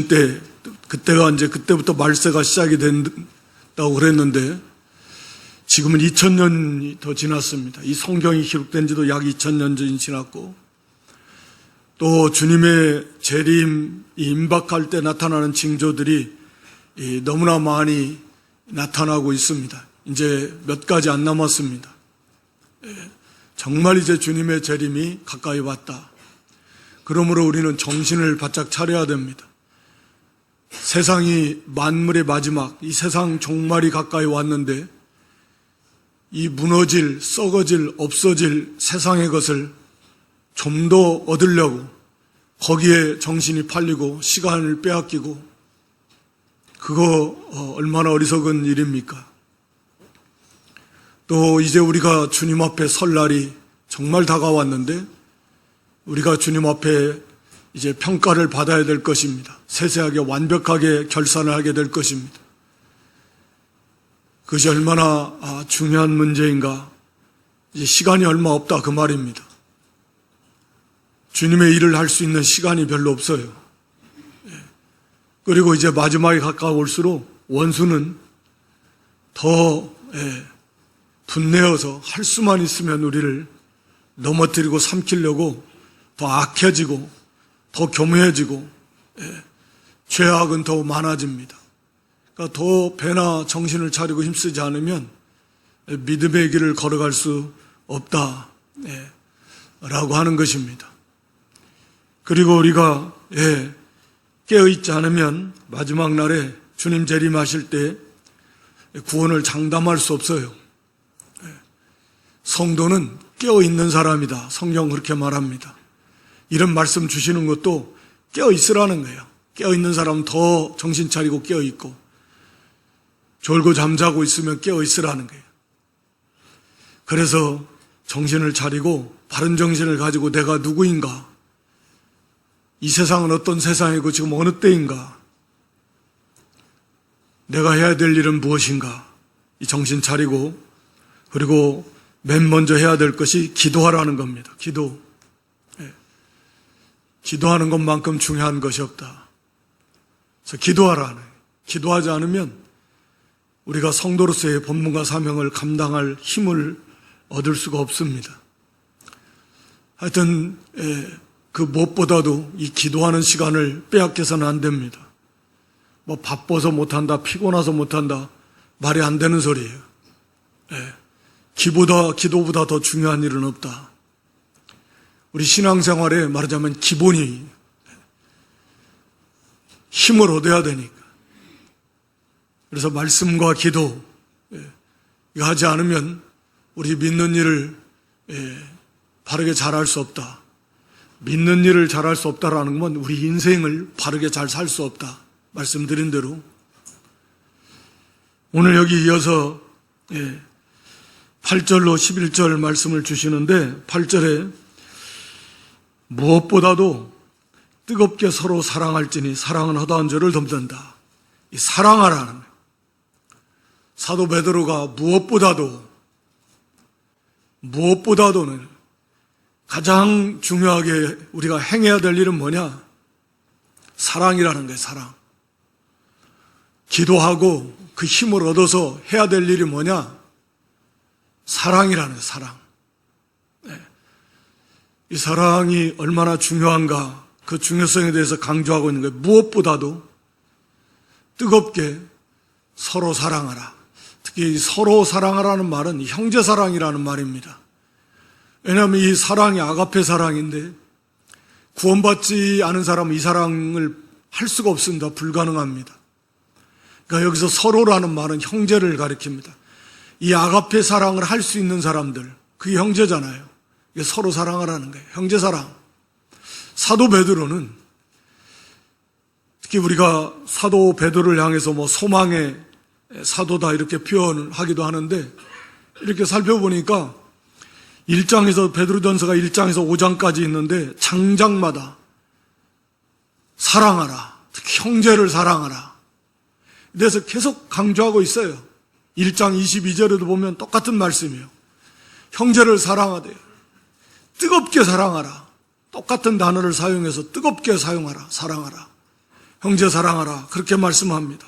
때 그때부터 말세가 시작이 된다고 그랬는데 지금은 2000년이 더 지났습니다. 이 성경이 기록된 지도 약 2000년 전이 지났고 또 주님의 재림이 임박할 때 나타나는 징조들이 너무나 많이 나타나고 있습니다. 이제 몇 가지 안 남았습니다. 정말 이제 주님의 재림이 가까이 왔다. 그러므로 우리는 정신을 바짝 차려야 됩니다. 세상이 만물의 마지막, 이 세상 종말이 가까이 왔는데 이 무너질, 썩어질, 없어질 세상의 것을 좀 더 얻으려고 거기에 정신이 팔리고 시간을 빼앗기고 그거 얼마나 어리석은 일입니까? 또 이제 우리가 주님 앞에 설 날이 정말 다가왔는데 우리가 주님 앞에 이제 평가를 받아야 될 것입니다. 세세하게 완벽하게 결산을 하게 될 것입니다. 그것이 얼마나 중요한 문제인가. 이제 시간이 얼마 없다 그 말입니다. 주님의 일을 할 수 있는 시간이 별로 없어요. 그리고 이제 마지막에 가까울수록 원수는 더 분내어서 할 수만 있으면 우리를 넘어뜨리고 삼키려고 더 악해지고 더 교묘해지고 죄악은 더 많아집니다. 그러니까 더 배나 정신을 차리고 힘쓰지 않으면 믿음의 길을 걸어갈 수 없다 라고 하는 것입니다. 그리고 우리가 깨어있지 않으면 마지막 날에 주님 재림하실 때 구원을 장담할 수 없어요. 성도는 깨어있는 사람이다. 성경 그렇게 말합니다. 이런 말씀 주시는 것도 깨어있으라는 거예요. 깨어있는 사람은 더 정신 차리고 깨어있고 졸고 잠자고 있으면 깨어있으라는 거예요. 그래서 정신을 차리고 바른 정신을 가지고 내가 누구인가? 이 세상은 어떤 세상이고 지금 어느 때인가? 내가 해야 될 일은 무엇인가? 이 정신 차리고 그리고 맨 먼저 해야 될 것이 기도하라는 겁니다. 기도하는 것만큼 중요한 것이 없다. 그래서 기도하라는. 기도하지 않으면 우리가 성도로서의 본분과 사명을 감당할 힘을 얻을 수가 없습니다. 하여튼 그 무엇보다도 이 기도하는 시간을 빼앗겨서는 안 됩니다. 뭐 바빠서 못한다, 피곤해서 못한다, 말이 안 되는 소리예요. 기도보다 더 중요한 일은 없다. 우리 신앙생활에 말하자면 기본이 힘을 얻어야 되니까. 그래서 말씀과 기도 이거 하지 않으면 우리 믿는 일을 바르게 잘할 수 없다. 믿는 일을 잘할 수 없다라는 건 우리 인생을 바르게 잘 살 수 없다. 말씀드린 대로 오늘 여기 이어서 8절로 11절 말씀을 주시는데 8절에 무엇보다도 뜨겁게 서로 사랑할지니 사랑은 허다한 죄를 덮는다. 이 사랑하라는 거예요. 사도 베드로가 무엇보다도는 가장 중요하게 우리가 행해야 될 일은 뭐냐? 사랑이라는 거예요. 사랑. 기도하고 그 힘을 얻어서 해야 될 일이 뭐냐? 사랑이라는 거예요. 사랑. 이 사랑이 얼마나 중요한가 그 중요성에 대해서 강조하고 있는 거예요. 무엇보다도 뜨겁게 서로 사랑하라. 특히 서로 사랑하라는 말은 형제사랑이라는 말입니다. 왜냐하면 이 사랑이 아가페 사랑인데 구원받지 않은 사람은 이 사랑을 할 수가 없습니다. 불가능합니다. 그러니까 여기서 서로라는 말은 형제를 가리킵니다. 이 아가페 사랑을 할 수 있는 사람들, 그게 형제잖아요. 이게 서로 사랑하라는 거예요. 형제사랑. 사도 베드로는 특히 우리가 사도 베드로를 향해서 뭐 소망의 사도다 이렇게 표현을 하기도 하는데 이렇게 살펴보니까 1장에서 베드로전서가 1장에서 5장까지 있는데 장장마다 사랑하라. 특히 형제를 사랑하라. 그래서 계속 강조하고 있어요. 1장 22절에도 보면 똑같은 말씀이에요. 형제를 사랑하되 뜨겁게 사랑하라. 똑같은 단어를 사용해서 뜨겁게 사용하라. 사랑하라. 형제 사랑하라. 그렇게 말씀합니다.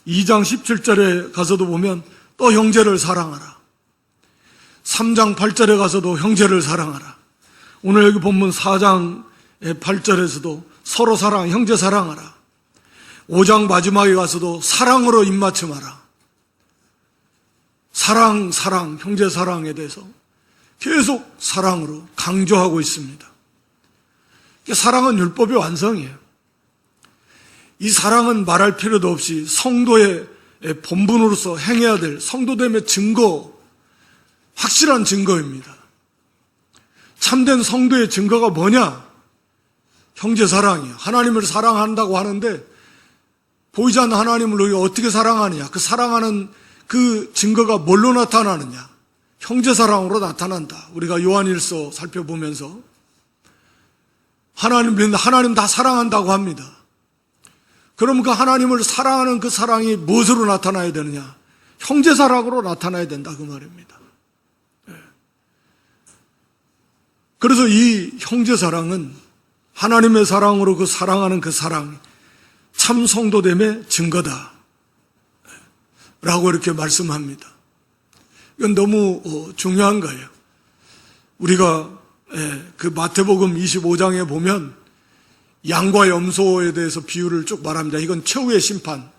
2장 17절에 가서도 보면 또 형제를 사랑하라. 3장 8절에 가서도 형제를 사랑하라. 오늘 여기 본문 4장 8절에서도 서로 사랑, 형제 사랑하라. 5장 마지막에 가서도 사랑으로 입맞춤하라. 사랑, 형제 사랑에 대해서 계속 사랑으로 강조하고 있습니다. 사랑은 율법의 완성이에요. 이 사랑은 말할 필요도 없이 성도의 본분으로서 행해야 될 성도됨의 증거, 확실한 증거입니다. 참된 성도의 증거가 뭐냐? 형제 사랑이에요. 하나님을 사랑한다고 하는데 보이지 않는 하나님을 우리가 어떻게 사랑하느냐? 그 사랑하는 그 증거가 뭘로 나타나느냐? 형제 사랑으로 나타난다. 우리가 요한일서 살펴보면서 하나님 다 사랑한다고 합니다. 그럼 그 하나님을 사랑하는 그 사랑이 무엇으로 나타나야 되느냐? 형제 사랑으로 나타나야 된다 그 말입니다. 그래서 이 형제 사랑은 하나님의 사랑으로 그 사랑하는 그 사랑, 참 성도됨의 증거다 라고 이렇게 말씀합니다. 이건 너무 중요한 거예요. 우리가 그 마태복음 25장에 보면 양과 염소에 대해서 비유를 쭉 말합니다. 이건 최후의 심판,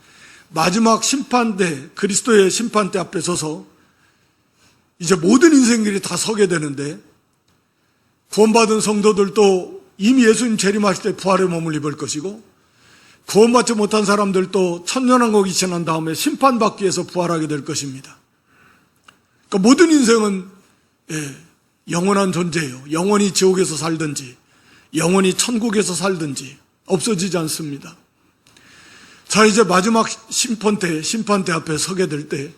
마지막 심판대, 그리스도의 심판대 앞에 서서 이제 모든 인생들이 다 서게 되는데 구원받은 성도들도 이미 예수님 재림하실 때 부활의 몸을 입을 것이고 구원받지 못한 사람들도 천년왕국이 지난 다음에 심판받기 위해서 부활하게 될 것입니다. 그러니까 모든 인생은 영원한 존재예요. 영원히 지옥에서 살든지 영원히 천국에서 살든지 없어지지 않습니다. 자, 이제 마지막 심판대 앞에 서게 될 때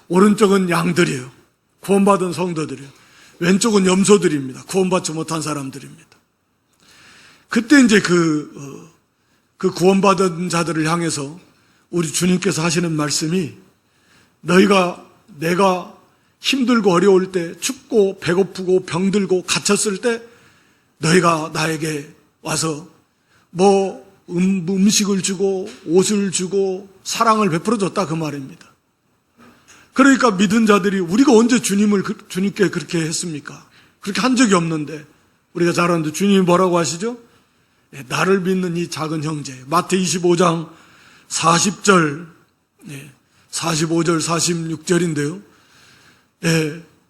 오른쪽은 양들이에요. 구원받은 성도들이에요. 왼쪽은 염소들입니다. 구원받지 못한 사람들입니다. 그때 이제 그 구원받은 자들을 향해서 우리 주님께서 하시는 말씀이 내가 힘들고 어려울 때, 춥고 배고프고 병들고 갇혔을 때 너희가 나에게 와서 음식을 주고 옷을 주고 사랑을 베풀어 줬다 그 말입니다. 그러니까 믿은 자들이 우리가 언제 주님께 그렇게 했습니까? 그렇게 한 적이 없는데 우리가 잘 아는데 주님이 뭐라고 하시죠? 나를 믿는 이 작은 형제. 마태 25장 40절, 45절, 46절인데요.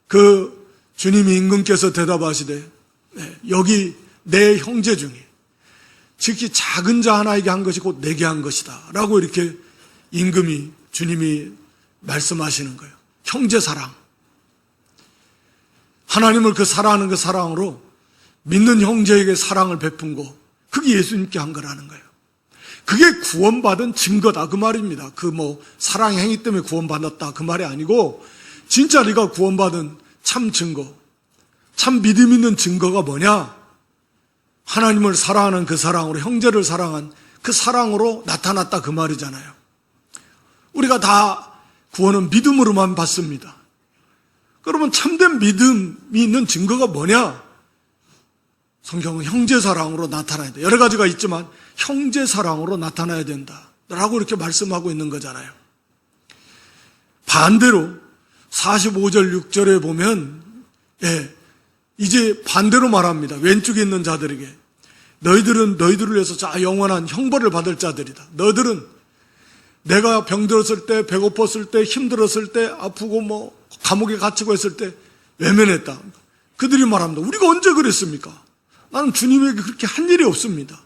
그 주님이 임금께서 대답하시되 여기 내 형제 중에 즉시 작은 자 하나에게 한 것이 곧 내게 한 것이다 라고 이렇게 주님이 말씀하시는 거예요. 형제 사랑. 하나님을 그 사랑하는 그 사랑으로 믿는 형제에게 사랑을 베푼 거, 그게 예수님께 한 거라는 거예요. 그게 구원받은 증거다 그 말입니다. 사랑의 행위 때문에 구원받았다 그 말이 아니고 진짜 네가 구원받은 참 증거, 참 믿음 있는 증거가 뭐냐? 하나님을 사랑하는 그 사랑으로, 형제를 사랑한 그 사랑으로 나타났다 그 말이잖아요. 우리가 다 구원은 믿음으로만 받습니다. 그러면 참된 믿음이 있는 증거가 뭐냐? 성경은 형제 사랑으로 나타나야 돼. 여러 가지가 있지만 형제 사랑으로 나타나야 된다 라고 이렇게 말씀하고 있는 거잖아요. 반대로 45절 6절에 보면 이제 반대로 말합니다. 왼쪽에 있는 자들에게 너희들은 너희들을 위해서 영원한 형벌을 받을 자들이다. 너희들은 내가 병들었을 때, 배고팠을 때, 힘들었을 때, 아프고 감옥에 갇히고 했을 때 외면했다. 그들이 말합니다. 우리가 언제 그랬습니까? 나는 주님에게 그렇게 한 일이 없습니다.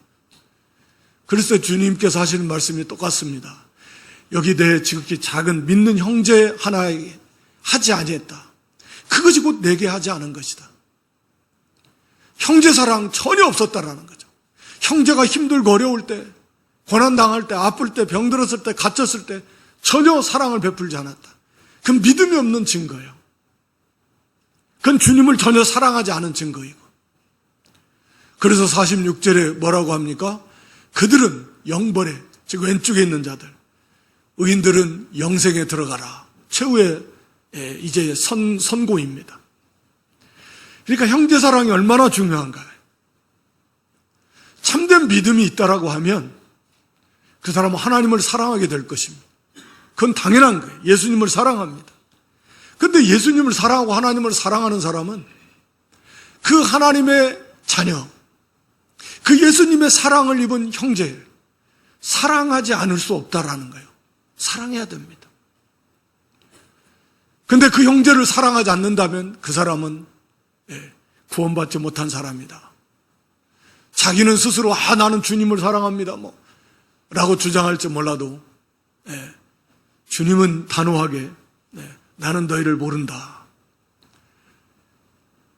그래서 주님께서 하시는 말씀이 똑같습니다. 여기 내 지극히 작은 믿는 형제 하나에게 하지 아니했다. 그것이 곧 내게 하지 않은 것이다. 형제 사랑 전혀 없었다라는 거죠. 형제가 힘들고 어려울 때, 고난당할 때, 아플 때, 병들었을 때, 갇혔을 때 전혀 사랑을 베풀지 않았다. 그건 믿음이 없는 증거예요. 그건 주님을 전혀 사랑하지 않은 증거이고. 그래서 46절에 뭐라고 합니까? 그들은 영벌에, 즉 왼쪽에 있는 자들, 의인들은 영생에 들어가라. 최후의 이제 선고입니다. 그러니까 형제 사랑이 얼마나 중요한가요? 참된 믿음이 있다라고 하면 그 사람은 하나님을 사랑하게 될 것입니다. 그건 당연한 거예요. 예수님을 사랑합니다. 그런데 예수님을 사랑하고 하나님을 사랑하는 사람은 그 하나님의 자녀, 그 예수님의 사랑을 입은 형제를 사랑하지 않을 수 없다라는 거예요. 사랑해야 됩니다. 그런데 그 형제를 사랑하지 않는다면 그 사람은 구원받지 못한 사람이다. 자기는 스스로 나는 주님을 사랑합니다 라고 주장할지 몰라도 주님은 단호하게 나는 너희를 모른다.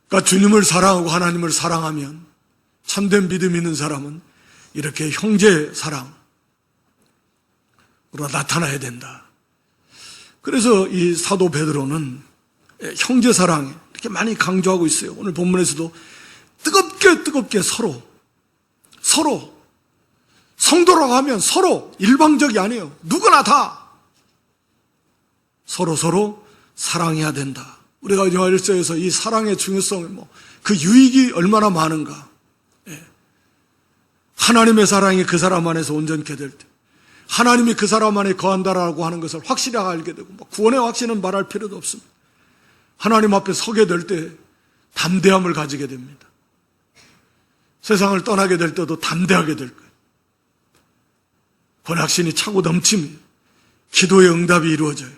그러니까 주님을 사랑하고 하나님을 사랑하면 참된 믿음 있는 사람은 이렇게 형제 사랑으로 나타나야 된다. 그래서 이 사도 베드로는 형제 사랑에 이렇게 많이 강조하고 있어요. 오늘 본문에서도 뜨겁게 서로 성도라고 하면 서로 일방적이 아니에요. 누구나 다 서로 사랑해야 된다. 우리가 요한일서에서 이 사랑의 중요성, 그 유익이 얼마나 많은가. 하나님의 사랑이 그 사람 안에서 온전케 될 때, 하나님이 그 사람 안에 거한다라고 하는 것을 확실하게 알게 되고, 구원의 확신은 말할 필요도 없습니다. 하나님 앞에 서게 될 때 담대함을 가지게 됩니다. 세상을 떠나게 될 때도 담대하게 될 거예요. 권확신이 차고 넘칩니다. 기도의 응답이 이루어져요.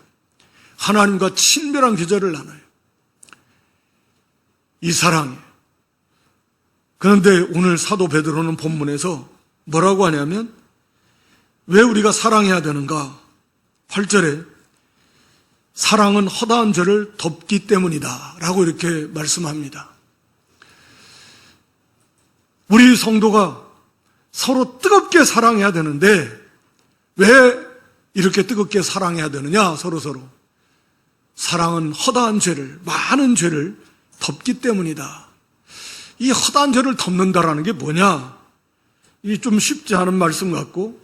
하나님과 친밀한 교제를 나눠요. 이 사랑에. 그런데 오늘 사도 베드로는 본문에서 뭐라고 하냐면 왜 우리가 사랑해야 되는가? 8절에 사랑은 허다한 죄를 덮기 때문이다 라고 이렇게 말씀합니다. 우리 성도가 서로 뜨겁게 사랑해야 되는데 왜 이렇게 뜨겁게 사랑해야 되느냐? 서로 사랑은 허다한 죄를, 많은 죄를 덮기 때문이다. 이 허다한 죄를 덮는다라는 게 뭐냐? 이 좀 쉽지 않은 말씀 같고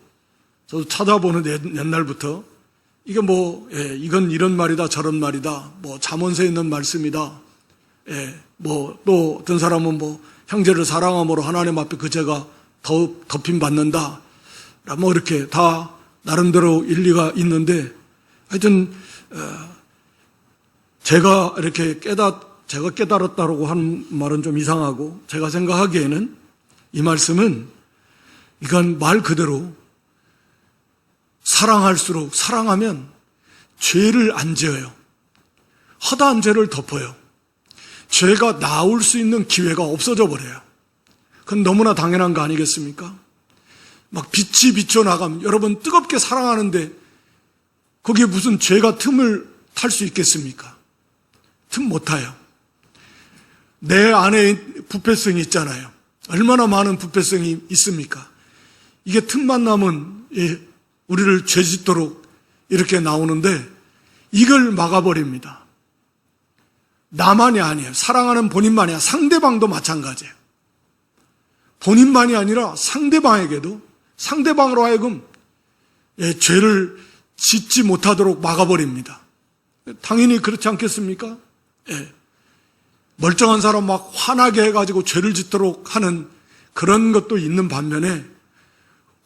저도 찾아보는 옛날부터 이게 이건 이런 말이다 저런 말이다, 잠언서에 있는 말씀이다, 또 어떤 사람은 형제를 사랑함으로 하나님 앞에 그 죄가 더 덮임 받는다, 이렇게 다 나름대로 일리가 있는데, 하여튼 제가 깨달았다고 하는 말은 좀 이상하고, 제가 생각하기에는 이 말씀은 이건 말 그대로 사랑할수록, 사랑하면 죄를 안 지어요. 허다한 죄를 덮어요. 죄가 나올 수 있는 기회가 없어져 버려요. 그건 너무나 당연한 거 아니겠습니까? 막 빛이 비춰나가면, 여러분 뜨겁게 사랑하는데 거기에 무슨 죄가 틈을 탈 수 있겠습니까? 틈 못 타요. 내 안에 부패성이 있잖아요. 얼마나 많은 부패성이 있습니까? 이게 틈만 나면 우리를 죄짓도록 이렇게 나오는데 이걸 막아버립니다. 나만이 아니에요. 사랑하는 본인만이 아니라 상대방도 마찬가지예요. 본인만이 아니라 상대방에게도, 상대방으로 하여금 죄를 짓지 못하도록 막아버립니다. 당연히 그렇지 않겠습니까? 멀쩡한 사람 막 화나게 해가지고 죄를 짓도록 하는 그런 것도 있는 반면에,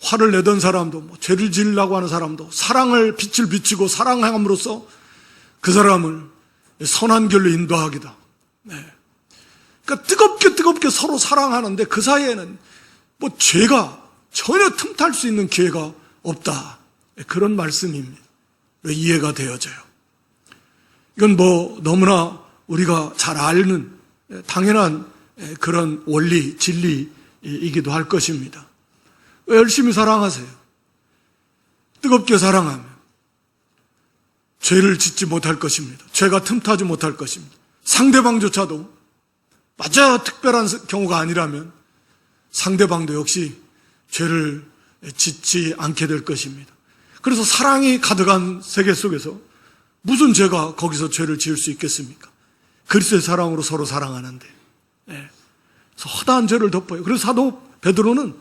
화를 내던 사람도, 죄를 지으려고 하는 사람도 사랑을, 빛을 비추고 사랑함으로써 그 사람을 선한 길로 인도하기다. 그러니까 뜨겁게 서로 사랑하는데 그 사이에는 죄가 전혀 틈탈 수 있는 기회가 없다. 그런 말씀입니다. 이해가 되어져요. 이건 너무나 우리가 잘 아는 당연한 그런 원리, 진리이기도 할 것입니다. 열심히 사랑하세요. 뜨겁게 사랑하면 죄를 짓지 못할 것입니다. 죄가 틈타지 못할 것입니다. 상대방조차도 마저 특별한 경우가 아니라면 상대방도 역시 죄를 짓지 않게 될 것입니다. 그래서 사랑이 가득한 세계 속에서 무슨 죄가 거기서 죄를 지을 수 있겠습니까? 그리스도의 사랑으로 서로 사랑하는데. 그래서 허다한 죄를 덮어요. 그래서 사도 베드로는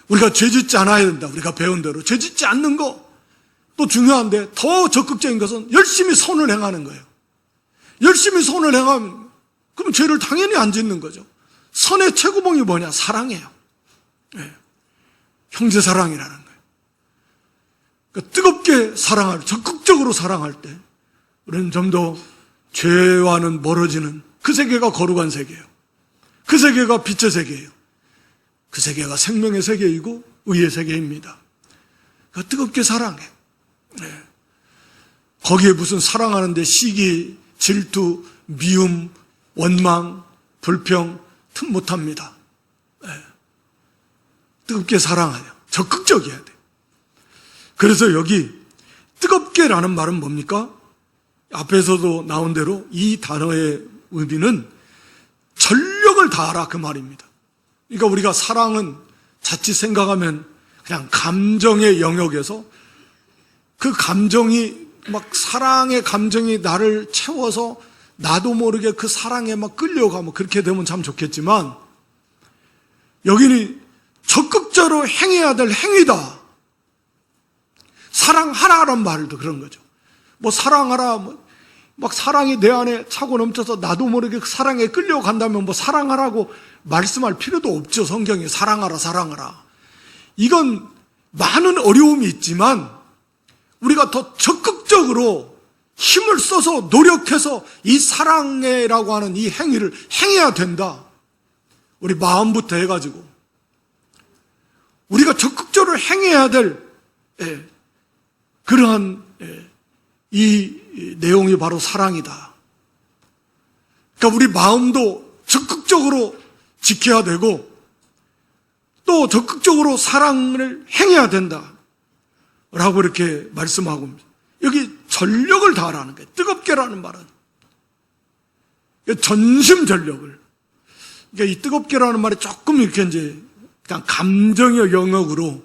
우리가 죄 짓지 않아야 된다. 우리가 배운 대로 죄 짓지 않는 거 또 중요한데, 더 적극적인 것은 열심히 선을 행하는 거예요. 열심히 선을 행하면 그럼 죄를 당연히 안 짓는 거죠. 선의 최고봉이 뭐냐? 사랑이에요. 형제 사랑이라는 거예요. 그러니까 뜨겁게 적극적으로 사랑할 때 우리는 좀 더 죄와는 멀어지는 그 세계가 거룩한 세계예요. 그 세계가 빛의 세계예요. 그 세계가 생명의 세계이고 의의 세계입니다. 그러니까 뜨겁게 사랑해. 네. 거기에 무슨 사랑하는데 시기, 질투, 미움, 원망, 불평 틈 못합니다. 네. 뜨겁게 사랑하냐. 적극적이어야 돼. 그래서 여기 뜨겁게라는 말은 뭡니까? 앞에서도 나온 대로 이 단어의 의미는 전력을 다하라 그 말입니다. 그러니까 우리가 사랑은 자칫 생각하면 그냥 감정의 영역에서 그 감정이 막 사랑의 감정이 나를 채워서 나도 모르게 그 사랑에 막 끌려가고 그렇게 되면 참 좋겠지만 여기는 적극적으로 행해야 될 행위다. 사랑하라는 말도 그런 거죠. 뭐 사랑하라, 막 사랑이 내 안에 차고 넘쳐서 나도 모르게 그 사랑에 끌려간다면 뭐 사랑하라고 말씀할 필요도 없죠. 성경에 사랑하라, 사랑하라. 이건 많은 어려움이 있지만 우리가 더 적극적으로 힘을 써서 노력해서 이 사랑해라고 하는 이 행위를 행해야 된다. 우리 마음부터 해가지고 우리가 적극적으로 행해야 될 그러한 이 내용이 바로 사랑이다. 그러니까 우리 마음도 적극적으로 지켜야 되고 또 적극적으로 사랑을 행해야 된다 라고 이렇게 말씀하고 있습니다. 여기 전력을 다하라는 거예요. 뜨겁게라는 말은 전심전력을. 그러니까 이 뜨겁게라는 말이 조금 이렇게 이제 그냥 감정의 영역으로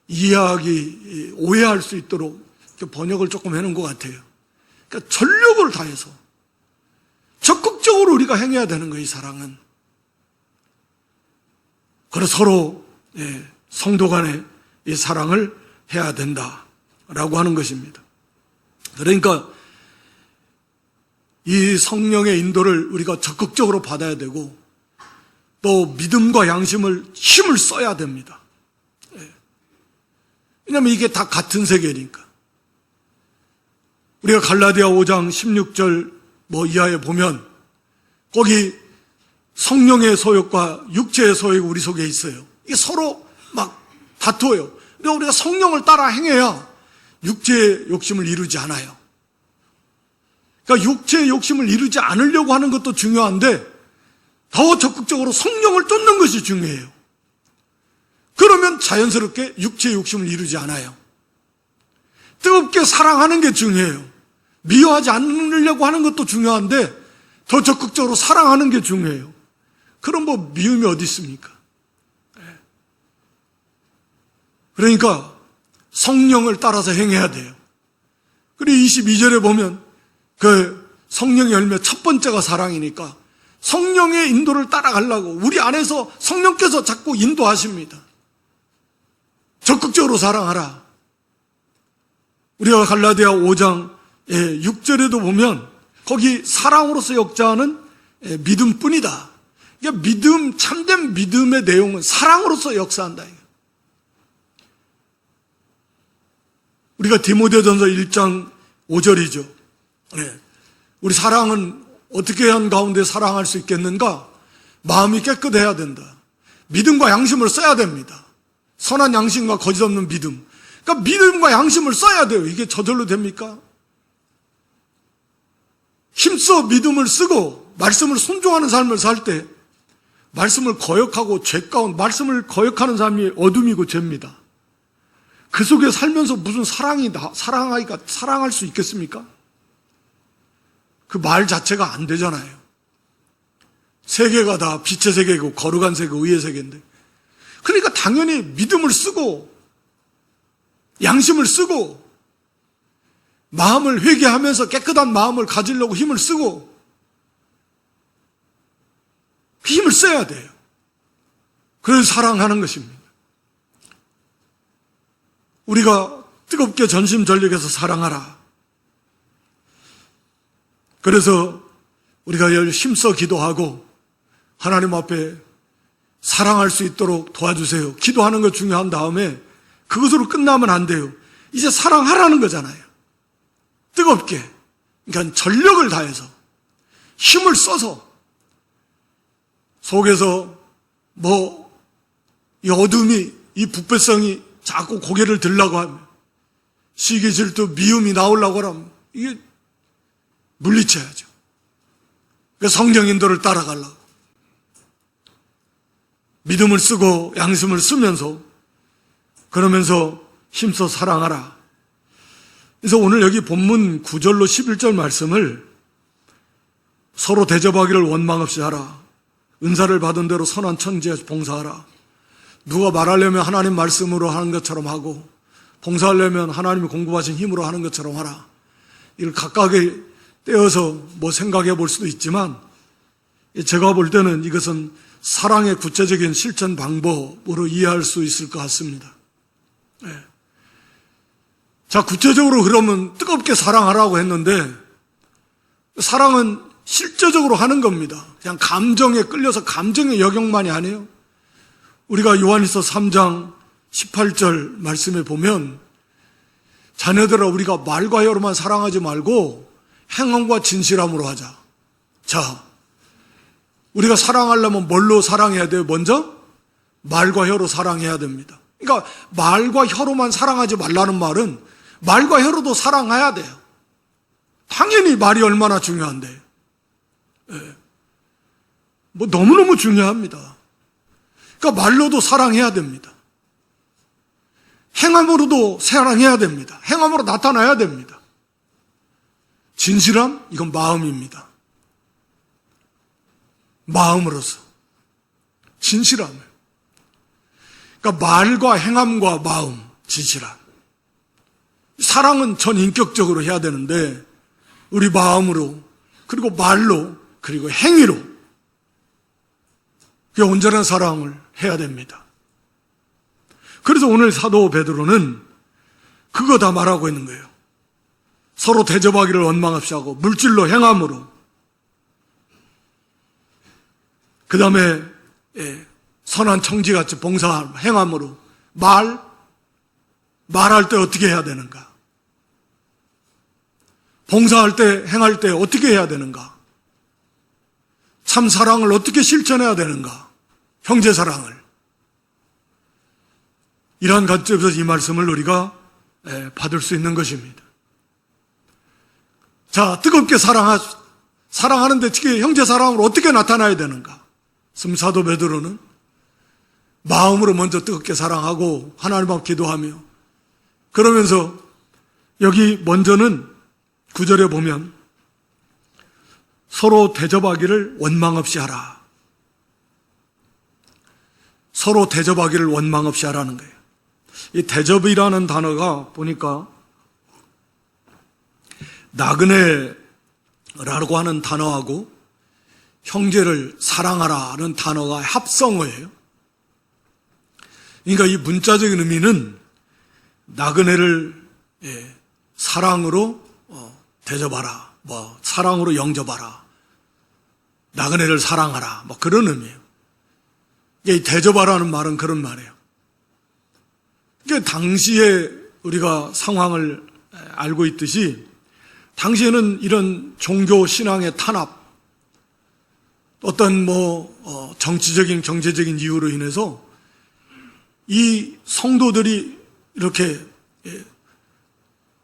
이해하기 오해할 수 있도록 번역을 조금 해놓은 것 같아요. 그러니까 전력을 다해서 적극적으로 우리가 행해야 되는 거예요. 이 사랑은. 그래서 서로 성도 간에 이 사랑을 해야 된다라고 하는 것입니다. 그러니까 이 성령의 인도를 우리가 적극적으로 받아야 되고 또 믿음과 양심을 힘을 써야 됩니다. 왜냐하면 이게 다 같은 세계니까. 우리가 갈라디아 5장 16절 이하에 보면 거기 성령의 소욕과 육체의 소욕이 우리 속에 있어요. 이게 서로 막 다퉈요. 그러니까 우리가 성령을 따라 행해야 육체의 욕심을 이루지 않아요. 그러니까 육체의 욕심을 이루지 않으려고 하는 것도 중요한데 더 적극적으로 성령을 쫓는 것이 중요해요. 그러면 자연스럽게 육체의 욕심을 이루지 않아요. 뜨겁게 사랑하는 게 중요해요. 미워하지 않으려고 하는 것도 중요한데 더 적극적으로 사랑하는 게 중요해요. 그럼 뭐 미움이 어디 있습니까? 그러니까 성령을 따라서 행해야 돼요. 그리고 22절에 보면 그 성령의 열매 첫 번째가 사랑이니까 성령의 인도를 따라가려고 우리 안에서 성령께서 자꾸 인도하십니다. 적극적으로 사랑하라. 우리가 갈라디아 5장 6절에도 보면 거기 사랑으로서 역사하는 믿음뿐이다. 그러니까 믿음, 참된 믿음의 내용은 사랑으로서 역사한다. 우리가 디모데전서 1장 5절이죠. 우리 사랑은 어떻게 한 가운데 사랑할 수 있겠는가? 마음이 깨끗해야 된다. 믿음과 양심을 써야 됩니다. 선한 양심과 거짓 없는 믿음. 그러니까 믿음과 양심을 써야 돼요. 이게 저절로 됩니까? 힘써 믿음을 쓰고 말씀을 순종하는 삶을 살 때 말씀을 거역하고 죄 가운데 말씀을 거역하는 삶이 어둠이고 죄입니다. 그 속에 살면서 무슨 사랑할 수 있겠습니까? 그 말 자체가 안 되잖아요. 세계가 다 빛의 세계고 거룩한 세계, 의의 세계인데. 그러니까 당연히 믿음을 쓰고 양심을 쓰고 마음을 회개하면서 깨끗한 마음을 가지려고 힘을 쓰고 그 힘을 써야 돼요. 그래서 사랑하는 것입니다. 우리가 뜨겁게 전심전력해서 사랑하라. 그래서 우리가 힘써 기도하고 하나님 앞에 사랑할 수 있도록 도와주세요. 기도하는 거 중요한 다음에 그것으로 끝나면 안 돼요. 이제 사랑하라는 거잖아요. 뜨겁게. 그러니까 전력을 다해서, 힘을 써서, 속에서 이 어둠이, 이 부패성이 자꾸 고개를 들라고 하면, 시기, 질투, 미움이 나오려고 하면, 이게 물리쳐야죠. 성령 인도를 따라가려고. 믿음을 쓰고 양심을 쓰면서, 그러면서 힘써 사랑하라. 그래서 오늘 여기 본문 9절로 11절 말씀을 서로 대접하기를 원망 없이 하라. 은사를 받은 대로 선한 천지에 봉사하라. 누가 말하려면 하나님 말씀으로 하는 것처럼 하고, 봉사하려면 하나님이 공급하신 힘으로 하는 것처럼 하라. 이걸 각각의 떼어서 생각해 볼 수도 있지만, 제가 볼 때는 이것은 사랑의 구체적인 실천 방법으로 이해할 수 있을 것 같습니다. 네. 자, 구체적으로 그러면 뜨겁게 사랑하라고 했는데, 사랑은 실제적으로 하는 겁니다. 그냥 감정에 끌려서 감정의 영역만이 아니에요. 우리가 요한일서 3장 18절 말씀에 보면, 자녀들아 우리가 말과 혀로만 사랑하지 말고 행함과 진실함으로 하자. 자, 우리가 사랑하려면 뭘로 사랑해야 돼요? 먼저 말과 혀로 사랑해야 됩니다. 그러니까 말과 혀로만 사랑하지 말라는 말은 말과 혀로도 사랑해야 돼요. 당연히 말이 얼마나 중요한데. 예. 너무너무 중요합니다. 그러니까 말로도 사랑해야 됩니다. 행함으로도 사랑해야 됩니다. 행함으로 나타나야 됩니다. 진실함? 이건 마음입니다. 마음으로서. 진실함을. 그러니까 말과 행함과 마음, 진실함. 사랑은 전인격적으로 해야 되는데 우리 마음으로, 그리고 말로, 그리고 행위로 그 온전한 사랑을 해야 됩니다. 그래서 오늘 사도 베드로는 그거 다 말하고 있는 거예요. 서로 대접하기를 원망 없이 하고 물질로 행함으로, 그 다음에 선한 청지같이 봉사 행함으로, 말할 때 어떻게 해야 되는가, 봉사할 때 행할 때 어떻게 해야 되는가, 참 사랑을 어떻게 실천해야 되는가, 형제 사랑을. 이러한 관점에서 이 말씀을 우리가 받을 수 있는 것입니다. 자, 뜨겁게 사랑하는데 특히 형제 사랑으로 어떻게 나타나야 되는가? 사도 베드로는 마음으로 먼저 뜨겁게 사랑하고 하나님 앞 기도하며, 그러면서 여기 먼저는 9절에 보면 서로 대접하기를 원망 없이 하라. 서로 대접하기를 원망 없이 하라는 거예요. 이 대접이라는 단어가 보니까 나그네라고 하는 단어하고 형제를 사랑하라는 단어가 합성어예요. 그러니까 이 문자적인 의미는 나그네를 사랑으로 대접하라, 사랑으로 영접하라, 나그네를 사랑하라, 그런 의미예요. 이 대접하라는 말은 그런 말이에요. 당시에 우리가 상황을 알고 있듯이 당시에는 이런 종교 신앙의 탄압, 어떤 정치적인 경제적인 이유로 인해서 이 성도들이 이렇게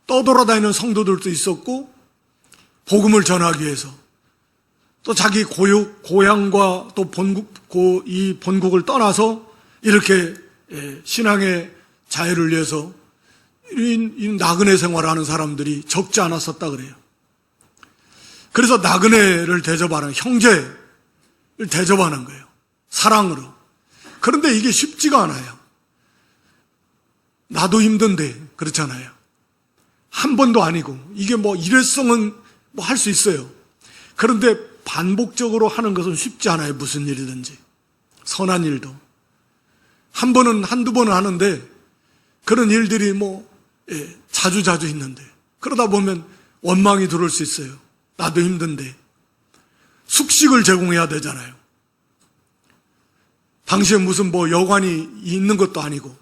떠돌아다니는 성도들도 있었고, 복음을 전하기 위해서 또 자기 고향과 또 이 본국을 떠나서 이렇게 신앙의 자유를 위해서 이 나그네 생활하는 사람들이 적지 않았었다 그래요. 그래서 나그네를 대접하는, 형제를 대접하는 거예요. 사랑으로. 그런데 이게 쉽지가 않아요. 나도 힘든데, 그렇잖아요. 한 번도 아니고, 이게 일회성은 할 수 있어요. 그런데 반복적으로 하는 것은 쉽지 않아요. 무슨 일이든지. 선한 일도. 한두 번은 하는데, 그런 일들이 자주 있는데, 그러다 보면 원망이 들어올 수 있어요. 나도 힘든데. 숙식을 제공해야 되잖아요. 당시에 무슨 여관이 있는 것도 아니고,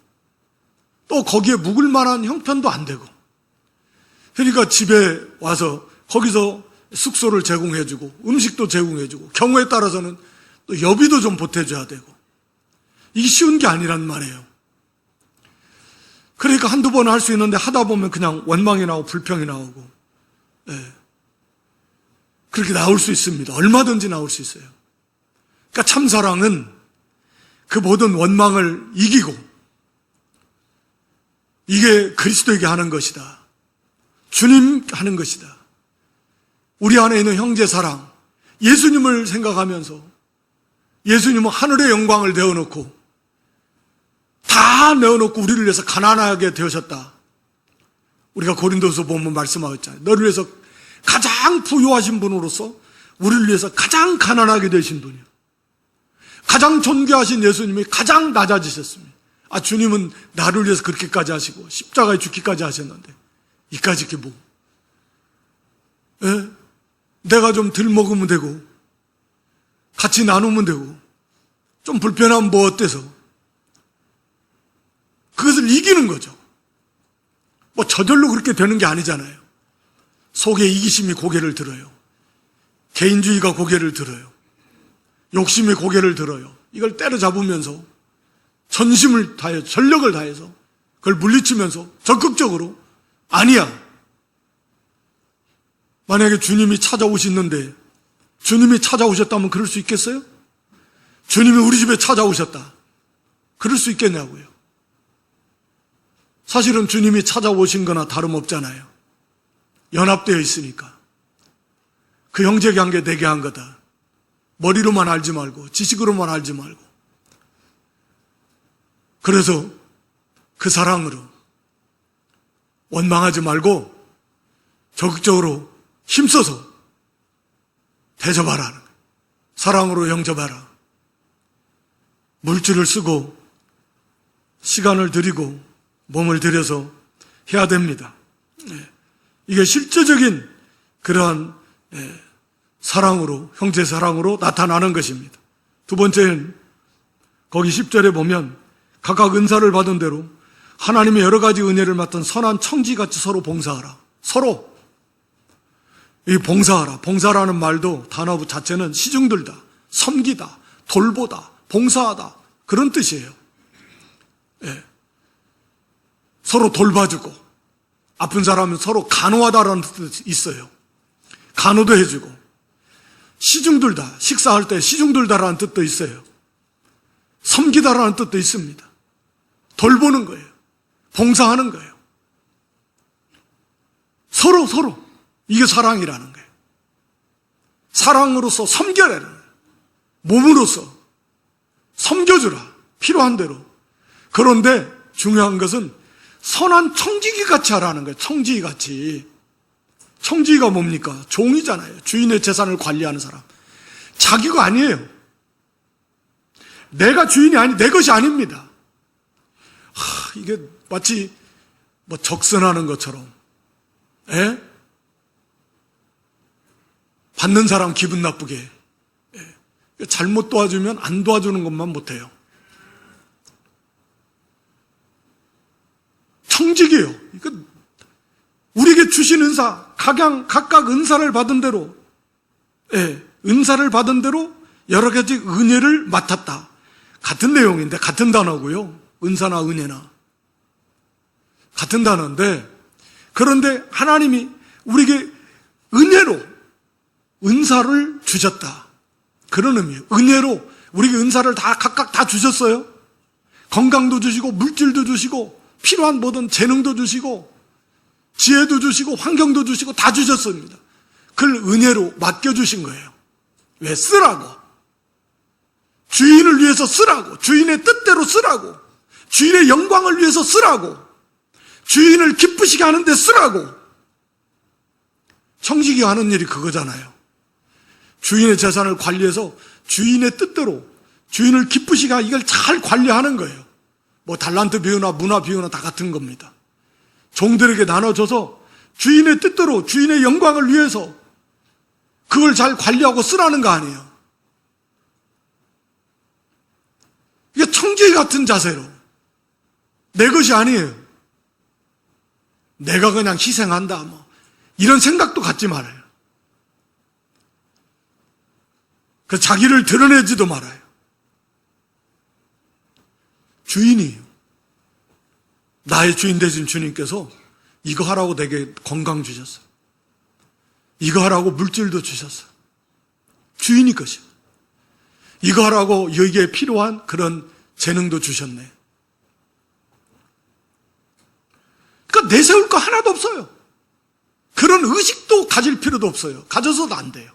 또 거기에 묵을 만한 형편도 안 되고, 그러니까 집에 와서 거기서 숙소를 제공해주고 음식도 제공해주고 경우에 따라서는 또 여비도 좀 보태줘야 되고, 이게 쉬운 게 아니란 말이에요. 그러니까 한두 번 할 수 있는데 하다 보면 그냥 원망이 나오고 불평이 나오고, 그렇게 나올 수 있습니다. 얼마든지 나올 수 있어요. 그러니까 참사랑은 그 모든 원망을 이기고, 이게 그리스도에게 하는 것이다, 주님 하는 것이다, 우리 안에 있는 형제 사랑, 예수님을 생각하면서 예수님은 하늘의 영광을 내어놓고 다 내어놓고 우리를 위해서 가난하게 되셨다. 우리가 고린도서 보면 말씀하셨잖아요. 너를 위해서 가장 부유하신 분으로서 우리를 위해서 가장 가난하게 되신 분이요, 가장 존귀하신 예수님이 가장 낮아지셨습니다. 주님은 나를 위해서 그렇게까지 하시고 십자가에 죽기까지 하셨는데 이까지 게 뭐? 내가 좀 덜 먹으면 되고 같이 나누면 되고 좀 불편하면 뭐 어때서? 그것을 이기는 거죠. 뭐 저절로 그렇게 되는 게 아니잖아요. 속에 이기심이 고개를 들어요. 개인주의가 고개를 들어요. 욕심이 고개를 들어요. 이걸 때려잡으면서 전심을 다해, 전력을 다해서 그걸 물리치면서 적극적으로, 아니야, 만약에 주님이 찾아오시는데, 주님이 찾아오셨다면 그럴 수 있겠어요? 주님이 우리 집에 찾아오셨다, 그럴 수 있겠냐고요. 사실은 주님이 찾아오신 거나 다름없잖아요. 연합되어 있으니까. 그 형제관계 되게 한 거다. 머리로만 알지 말고 지식으로만 알지 말고. 그래서 그 사랑으로 원망하지 말고 적극적으로 힘써서 대접하라는 거예요. 사랑으로 영접하라. 물질을 쓰고 시간을 들이고 몸을 들여서 해야 됩니다. 이게 실제적인 그러한 사랑으로, 형제 사랑으로 나타나는 것입니다. 두 번째는 거기 10절에 보면 각각 은사를 받은 대로 하나님의 여러 가지 은혜를 맡은 선한 청지같이 서로 봉사하라. 서로 이 봉사하라, 봉사라는 말도 단어 자체는 시중들다, 섬기다, 돌보다, 봉사하다, 그런 뜻이에요. 서로 돌봐주고, 아픈 사람은 서로 간호하다라는 뜻이 있어요. 간호도 해주고, 시중들다, 식사할 때 시중들다라는 뜻도 있어요. 섬기다라는 뜻도 있습니다. 돌보는 거예요. 봉사하는 거예요. 서로 이게 사랑이라는 거예요. 사랑으로서 섬겨라는 거예요. 몸으로서 섬겨주라, 필요한 대로. 그런데 중요한 것은 선한 청지기 같이 하라는 거예요. 청지기 같이. 청지기가 뭡니까? 종이잖아요. 주인의 재산을 관리하는 사람. 자기가 아니에요. 내가 주인이 내 것이 아닙니다. 이게 마치 뭐 적선하는 것처럼, 받는 사람 기분 나쁘게, 잘못 도와주면 안 도와주는 것만 못해요. 청직이에요. 우리에게 주신 은사, 각각 은사를 받은 대로, 은사를 받은 대로 여러 가지 은혜를 맡았다. 같은 내용인데, 같은 단어고요. 은사나 은혜나 같은 단어인데, 그런데 하나님이 우리에게 은혜로 은사를 주셨다, 그런 의미예요. 은혜로 우리에게 은사를 각각 다 주셨어요. 건강도 주시고 물질도 주시고 필요한 모든 재능도 주시고 지혜도 주시고 환경도 주시고 다 주셨습니다. 그걸 은혜로 맡겨주신 거예요. 왜? 쓰라고. 주인을 위해서 쓰라고. 주인의 뜻대로 쓰라고. 주인의 영광을 위해서 쓰라고. 주인을 기쁘시게 하는데 쓰라고. 청지기가 하는 일이 그거잖아요. 주인의 재산을 관리해서 주인의 뜻대로 주인을 기쁘시게 하고 이걸 잘 관리하는 거예요. 뭐 달란트 비유나 문화 비유나 다 같은 겁니다. 종들에게 나눠줘서 주인의 뜻대로 주인의 영광을 위해서 그걸 잘 관리하고 쓰라는 거 아니에요. 이게 청지기 같은 자세로 내 것이 아니에요. 내가 그냥 희생한다, 뭐. 이런 생각도 갖지 말아요. 그 자기를 드러내지도 말아요. 주인이에요. 나의 주인 되신 주님께서 이거 하라고 내게 건강 주셨어요. 이거 하라고 물질도 주셨어요. 주인이 것이요. 이거 하라고 여기에 필요한 그런 재능도 주셨네. 그러니까 내세울 거 하나도 없어요. 그런 의식도 가질 필요도 없어요. 가져서도 안 돼요.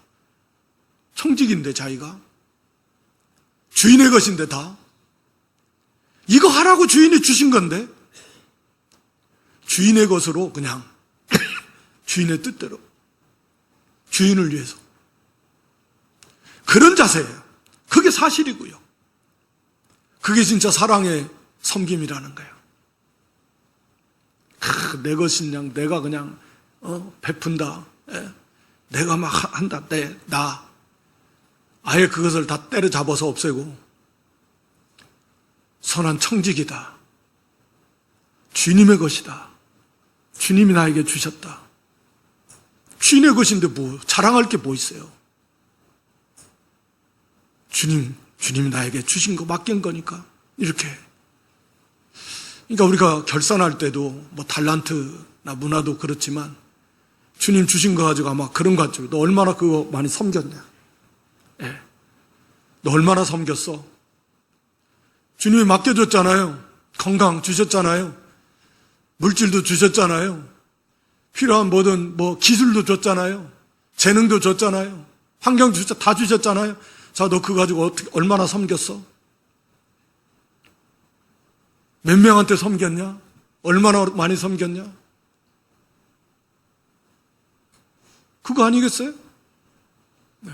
청직인데 자기가. 주인의 것인데 다. 이거 하라고 주인이 주신 건데 주인의 것으로 그냥 주인의 뜻대로 주인을 위해서 그런 자세예요. 그게 사실이고요. 그게 진짜 사랑의 섬김이라는 거예요. 내 것인 양 내가 그냥 베푼다. 내가 막 한다. 나 아예 그것을 다 때려잡아서 없애고 선한 청직이다. 주님의 것이다. 주님이 나에게 주셨다. 주인의 것인데 뭐 자랑할 게 뭐 있어요? 주님이 나에게 주신 거 맡긴 거니까 이렇게. 그러니까 우리가 결산할 때도 뭐 달란트나 문화도 그렇지만 주님 주신 거 가지고 아마 그런 거 같죠. 너 얼마나 그거 많이 섬겼냐? 예. 너 얼마나 섬겼어? 주님이 맡겨줬잖아요. 건강 주셨잖아요. 물질도 주셨잖아요. 필요한 모든 기술도 줬잖아요. 재능도 줬잖아요. 환경 다 주셨잖아요. 자, 너 그거 가지고 얼마나 섬겼어? 몇 명한테 섬겼냐? 얼마나 많이 섬겼냐? 그거 아니겠어요? 네.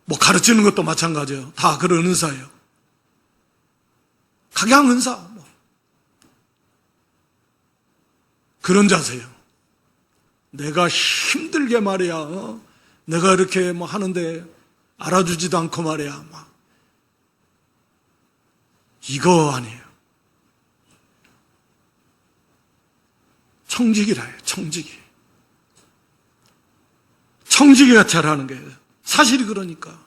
뭐 가르치는 것도 마찬가지예요. 다 그런 은사예요. 각양 은사. 뭐. 그런 자세요. 내가 힘들게 말이야. 내가 이렇게 뭐 하는데 알아주지도 않고 말이야. 막. 이거 아니에요. 청지기라 해요. 청지기. 청지기가 잘하는 거예요. 사실이 그러니까.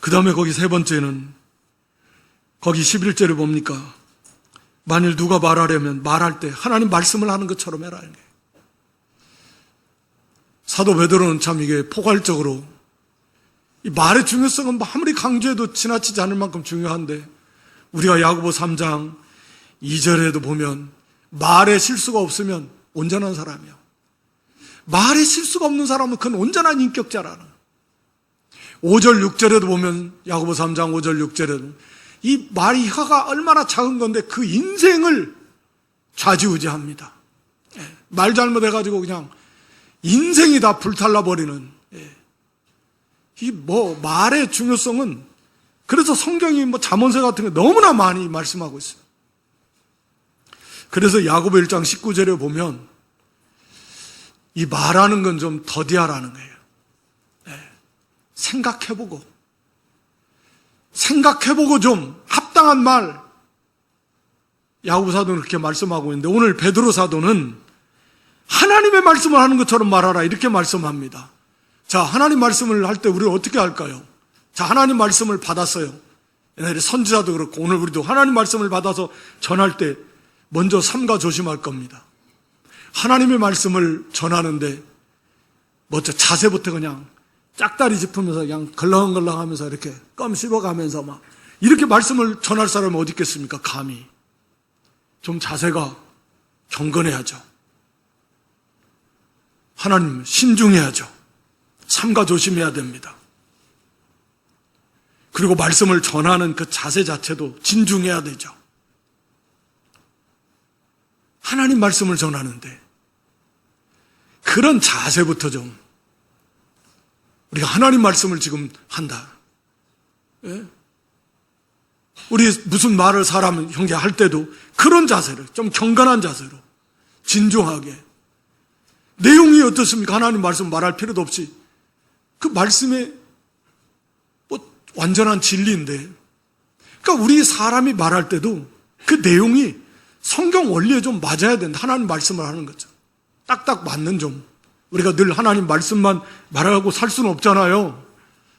그 다음에 거기 세 번째는 거기 11절에 봅니까? 만일 누가 말하려면 말할 때 하나님 말씀을 하는 것처럼 해라. 사도 베드로는 참 이게 포괄적으로 이 말의 중요성은 아무리 강조해도 지나치지 않을 만큼 중요한데 우리가 야고보 3장 2절에도 보면 말에 실수가 없으면 온전한 사람이요. 말에 실수가 없는 사람은 그건 온전한 인격자라는. 5절 6절에도 보면 야고보 3장 5절 6절에도 이 말이 혀가 얼마나 작은 건데 그 인생을 좌지우지합니다. 말 잘못해가지고 그냥 인생이 다 불탈라버리는. 이 말의 중요성은 그래서 성경이 잠언서 같은 게 너무나 많이 말씀하고 있어요. 그래서 야고보 1장 19절에 보면 이 말하는 건 좀 더디하라는 거예요. 생각해보고 좀 합당한 말. 야고보 사도는 그렇게 말씀하고 있는데 오늘 베드로 사도는 하나님의 말씀을 하는 것처럼 말하라 이렇게 말씀합니다. 자, 하나님 말씀을 할 때 우리는 어떻게 할까요? 자, 하나님 말씀을 받았어요. 옛날에 선지자도 그렇고 오늘 우리도 하나님 말씀을 받아서 전할 때 먼저 삼가 조심할 겁니다. 하나님의 말씀을 전하는데 먼저 자세부터 그냥 짝다리 짚으면서 그냥 걸렁걸렁 하면서 이렇게 껌 씹어가면서 막 이렇게 말씀을 전할 사람은 어디 있겠습니까? 감히. 좀 자세가 경건해야죠. 하나님 신중해야죠. 삼가 조심해야 됩니다. 그리고 말씀을 전하는 그 자세 자체도 진중해야 되죠. 하나님 말씀을 전하는데 그런 자세부터 좀 우리가 하나님 말씀을 지금 한다. 예? 우리 무슨 말을 사람 형제 할 때도 그런 자세로 좀 경건한 자세로 진중하게 내용이 어떻습니까? 하나님 말씀 말할 필요도 없이 그 말씀에 완전한 진리인데, 그러니까 우리 사람이 말할 때도 그 내용이 성경 원리에 좀 맞아야 된다. 하나님 말씀을 하는 거죠. 딱딱 맞는 좀. 우리가 늘 하나님 말씀만 말하고 살 수는 없잖아요.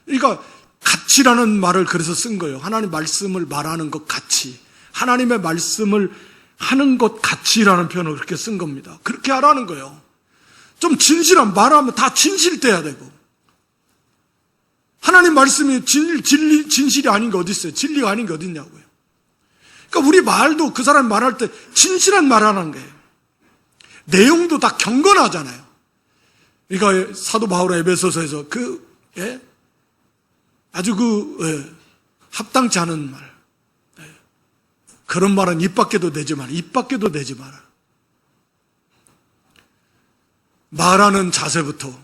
그러니까 가치라는 말을 그래서 쓴 거예요. 하나님 말씀을 말하는 것 같이. 하나님의 말씀을 하는 것 같이라는 표현을 그렇게 쓴 겁니다. 그렇게 하라는 거예요. 좀 진실한 말하면 다 진실돼야 되고. 하나님 말씀이 진실이 아닌 게 어디 있어요? 진리가 아닌 게 어디 있냐고요. 그러니까 우리 말도 그 사람이 말할 때 진실한 말 하는 거예요. 내용도 다 경건하잖아요. 그러니까 사도 바울의 에베소서에서 아주 합당치 않은 말. 그런 말은 입 밖에도 내지 마라. 입 밖에도 내지 마라. 말하는 자세부터,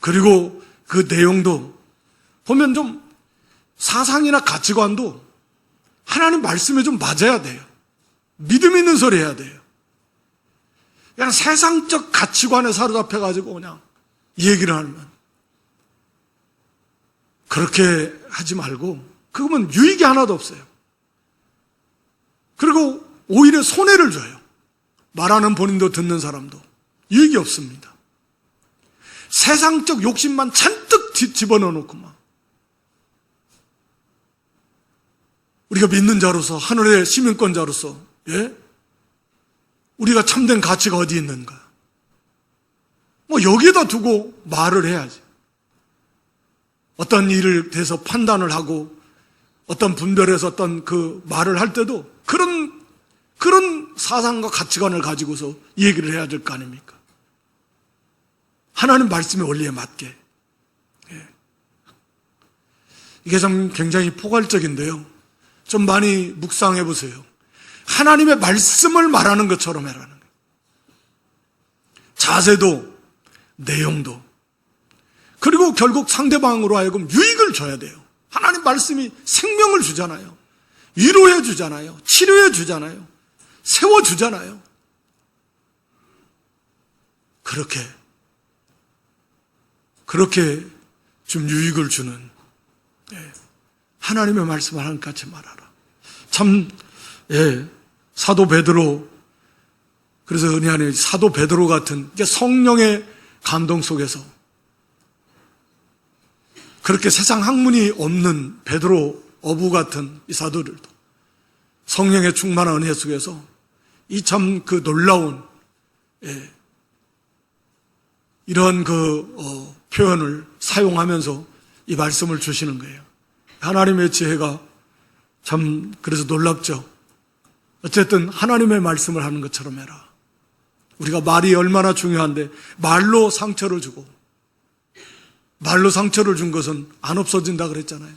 그리고 그 내용도 보면 좀 사상이나 가치관도 하나님 말씀에 좀 맞아야 돼요. 믿음 있는 소리 해야 돼요. 그냥 세상적 가치관에 사로잡혀가지고 그냥 얘기를 하면 그렇게 하지 말고, 그거면 유익이 하나도 없어요. 그리고 오히려 손해를 줘요. 말하는 본인도 듣는 사람도 유익이 없습니다. 세상적 욕심만 잔뜩 집어넣어 놓고 막. 우리가 믿는 자로서, 하늘의 시민권자로서, 우리가 참된 가치가 어디 있는가? 여기에다 두고 말을 해야지. 어떤 일을 대해서 판단을 하고, 어떤 분별해서 어떤 그 말을 할 때도 그런 사상과 가치관을 가지고서 얘기를 해야 될 거 아닙니까? 하나님 말씀의 원리에 맞게. 이게 참 굉장히 포괄적인데요. 좀 많이 묵상해 보세요. 하나님의 말씀을 말하는 것처럼 해라는 거예요. 자세도, 내용도. 그리고 결국 상대방으로 하여금 유익을 줘야 돼요. 하나님 말씀이 생명을 주잖아요. 위로해 주잖아요. 치료해 주잖아요. 세워 주잖아요. 그렇게 좀 유익을 주는 하나님의 말씀을 하나님 같이 말하라. 참, 사도 베드로, 그래서 은혜 안에 사도 베드로 같은 성령의 감동 속에서 그렇게 세상 학문이 없는 베드로 어부 같은 이 사도들도 성령의 충만한 은혜 속에서 이 참 그 놀라운 이런 표현을 사용하면서 이 말씀을 주시는 거예요. 하나님의 지혜가 참 그래서 놀랍죠. 어쨌든 하나님의 말씀을 하는 것처럼 해라. 우리가 말이 얼마나 중요한데, 말로 상처를 주고, 말로 상처를 준 것은 안 없어진다 그랬잖아요.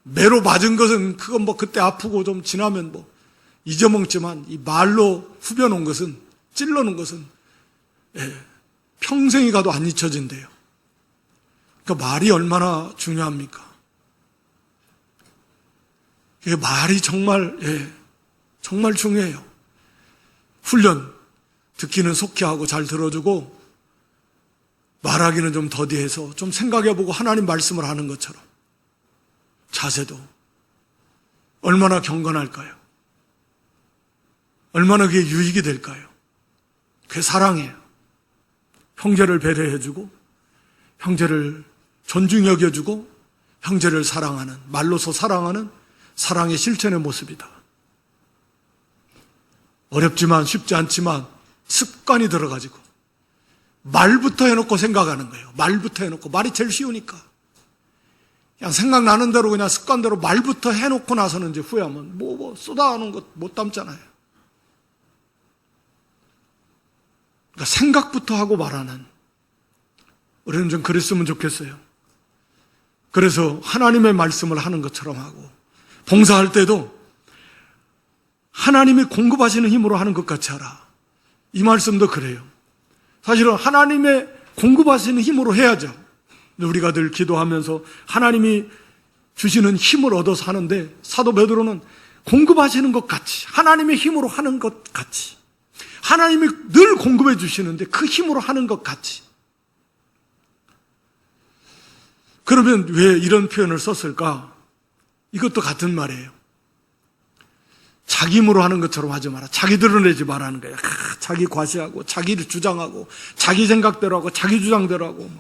매로 맞은 것은 그건 그때 아프고 좀 지나면 잊어먹지만, 이 말로 후벼놓은 것은, 찔러놓은 것은 평생이 가도 안 잊혀진대요. 그러니까 말이 얼마나 중요합니까? 말이 정말 중요해요. 훈련, 듣기는 속히 하고 잘 들어주고, 말하기는 좀 더디해서 좀 생각해보고 하나님 말씀을 하는 것처럼. 자세도 얼마나 경건할까요? 얼마나 그게 유익이 될까요? 그게 사랑이에요. 형제를 배려해주고, 형제를 존중히 여겨주고, 형제를 사랑하는, 말로서 사랑하는 사랑의 실천의 모습이다. 어렵지만 쉽지 않지만 습관이 들어가지고 말부터 해놓고 생각하는 거예요. 말부터 해놓고, 말이 제일 쉬우니까 그냥 생각나는 대로 그냥 습관대로 말부터 해놓고 나서는 이제 후회하면 쏟아놓은 것 못 담잖아요. 그러니까 생각부터 하고 말하는, 우리는 좀 그랬으면 좋겠어요. 그래서 하나님의 말씀을 하는 것처럼 하고, 봉사할 때도 하나님이 공급하시는 힘으로 하는 것 같이 하라. 이 말씀도 그래요. 사실은 하나님의 공급하시는 힘으로 해야죠. 우리가 늘 기도하면서 하나님이 주시는 힘을 얻어서 하는데, 사도 베드로는 공급하시는 것 같이, 하나님의 힘으로 하는 것 같이, 하나님이 늘 공급해 주시는데 그 힘으로 하는 것 같이, 그러면 왜 이런 표현을 썼을까? 이것도 같은 말이에요. 자기 힘으로 하는 것처럼 하지 마라. 자기 드러내지 말라는 거예요. 자기 과시하고 자기를 주장하고 자기 생각대로 하고 자기 주장대로 하고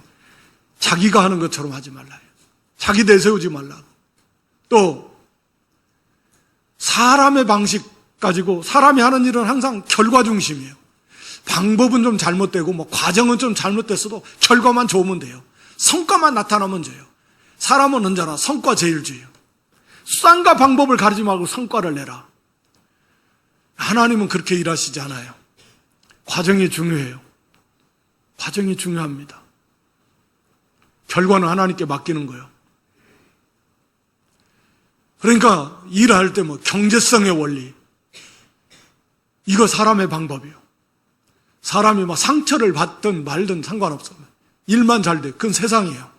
자기가 하는 것처럼 하지 말라. 자기 내세우지 말라고. 또 사람의 방식 가지고 사람이 하는 일은 항상 결과 중심이에요. 방법은 좀 잘못되고 과정은 좀 잘못됐어도 결과만 좋으면 돼요. 성과만 나타나면 돼요. 사람은 언제나 성과제일주의예요. 수단과 방법을 가리지 말고 성과를 내라. 하나님은 그렇게 일하시지 않아요. 과정이 중요해요. 과정이 중요합니다. 결과는 하나님께 맡기는 거예요. 그러니까 일할 때 경제성의 원리, 이거 사람의 방법이에요. 사람이 상처를 받든 말든 상관없어요. 일만 잘 돼. 그건 세상이에요.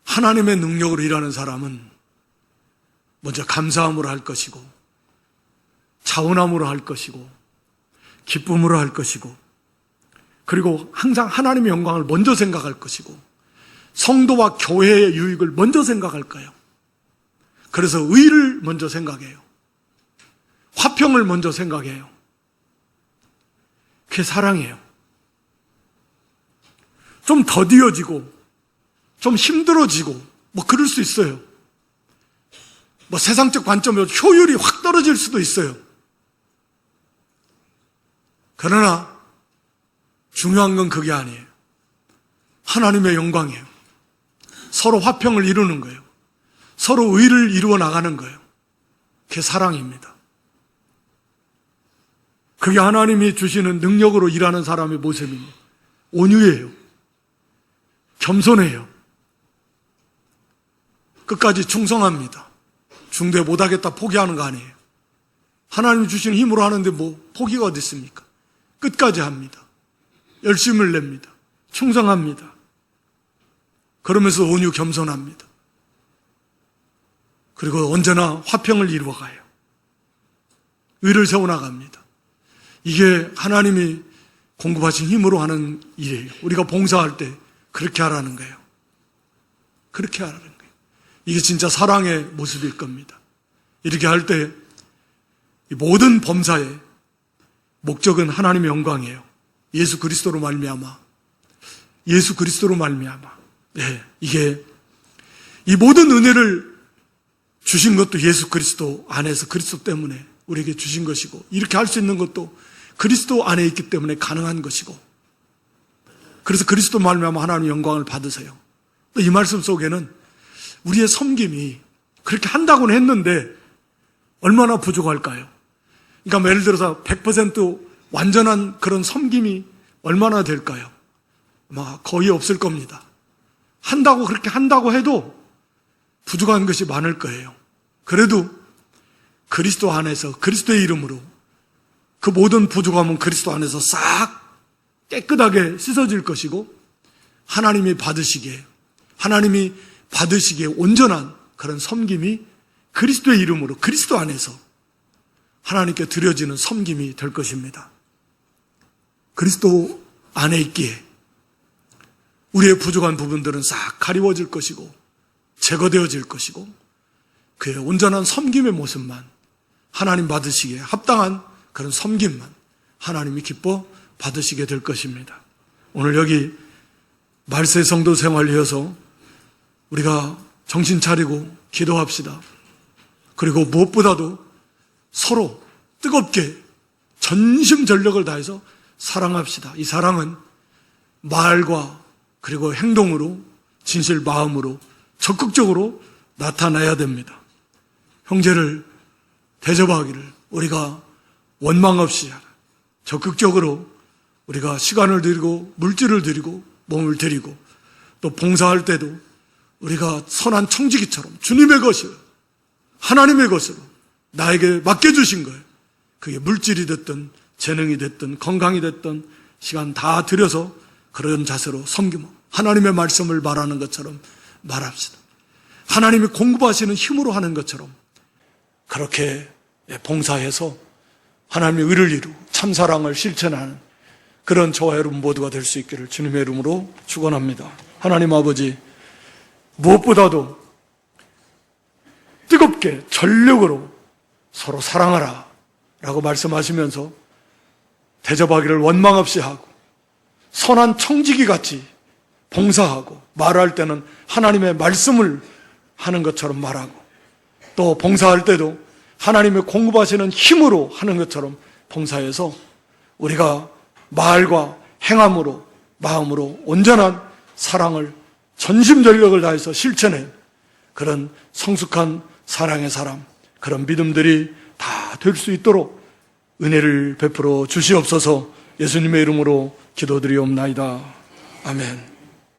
하나님의 능력으로 일하는 사람은 먼저 감사함으로 할 것이고, 자원함으로 할 것이고, 기쁨으로 할 것이고, 그리고 항상 하나님의 영광을 먼저 생각할 것이고, 성도와 교회의 유익을 먼저 생각할 거예요. 그래서 의를 먼저 생각해요. 화평을 먼저 생각해요. 그게 사랑이에요. 좀 더디어지고 좀 힘들어지고 그럴 수 있어요. 세상적 관점으로 효율이 확 떨어질 수도 있어요. 그러나 중요한 건 그게 아니에요. 하나님의 영광이에요. 서로 화평을 이루는 거예요. 서로 의를 이루어 나가는 거예요. 그게 사랑입니다. 그게 하나님이 주시는 능력으로 일하는 사람의 모습입니다. 온유해요. 겸손해요. 끝까지 충성합니다. 중대 못하겠다 포기하는 거 아니에요. 하나님이 주시는 힘으로 하는데 포기가 어디 있습니까? 끝까지 합니다. 열심을 냅니다. 충성합니다. 그러면서 온유 겸손합니다. 그리고 언제나 화평을 이루어가요. 의를 세워나갑니다. 이게 하나님이 공급하신 힘으로 하는 일이에요. 우리가 봉사할 때 그렇게 하라는 거예요. 그렇게 하라는 거예요. 이게 진짜 사랑의 모습일 겁니다. 이렇게 할 때 모든 범사의 목적은 하나님의 영광이에요. 예수 그리스도로 말미암아. 예수 그리스도로 말미암아. 네, 이게 이 모든 은혜를 주신 것도 예수 그리스도 안에서 그리스도 때문에 우리에게 주신 것이고, 이렇게 할 수 있는 것도 그리스도 안에 있기 때문에 가능한 것이고, 그래서 그리스도 말미암아 하나님의 영광을 받으세요. 또 이 말씀 속에는 우리의 섬김이 그렇게 한다고는 했는데 얼마나 부족할까요? 그러니까 예를 들어서 100% 완전한 그런 섬김이 얼마나 될까요? 아마 거의 없을 겁니다. 그렇게 한다고 해도 부족한 것이 많을 거예요. 그래도 그리스도 안에서 그리스도의 이름으로 그 모든 부족함은 그리스도 안에서 싹 깨끗하게 씻어질 것이고, 하나님이 받으시기에 온전한 그런 섬김이 그리스도의 이름으로 그리스도 안에서 하나님께 드려지는 섬김이 될 것입니다. 그리스도 안에 있기에 우리의 부족한 부분들은 싹 가리워질 것이고 제거되어질 것이고, 그의 온전한 섬김의 모습만, 하나님 받으시기에 합당한 그런 섬김만 하나님이 기뻐 받으시게 될 것입니다. 오늘 여기 말세 성도 생활을 이어서 우리가 정신 차리고 기도합시다. 그리고 무엇보다도 서로 뜨겁게 전심전력을 다해서 사랑합시다. 이 사랑은 말과 그리고 행동으로, 진실 마음으로 적극적으로 나타나야 됩니다. 형제를 대접하기를 우리가 원망 없이 적극적으로 우리가 시간을 드리고 물질을 드리고 몸을 드리고, 또 봉사할 때도 우리가 선한 청지기처럼 주님의 것을, 하나님의 것으로 나에게 맡겨주신 거예요. 그게 물질이 됐든 재능이 됐든 건강이 됐든 시간 다 들여서 그런 자세로 섬기고 하나님의 말씀을 말하는 것처럼 말합시다. 하나님이 공급하시는 힘으로 하는 것처럼 그렇게 봉사해서 하나님의 의를 이루고 참사랑을 실천하는 그런 저와 여러분 모두가 될 수 있기를 주님의 이름으로 축원합니다. 하나님 아버지, 무엇보다도 뜨겁게 전력으로 서로 사랑하라 라고 말씀하시면서 대접하기를 원망 없이 하고 선한 청지기 같이 봉사하고 말할 때는 하나님의 말씀을 하는 것처럼 말하고 또 봉사할 때도 하나님의 공급하시는 힘으로 하는 것처럼 봉사해서 우리가 말과 행함으로 마음으로 온전한 사랑을 전심전력을 다해서 실천해 그런 성숙한 사랑의 사람, 그런 믿음들이 다 될 수 있도록 은혜를 베풀어 주시옵소서. 예수님의 이름으로 기도드리옵나이다. 아멘.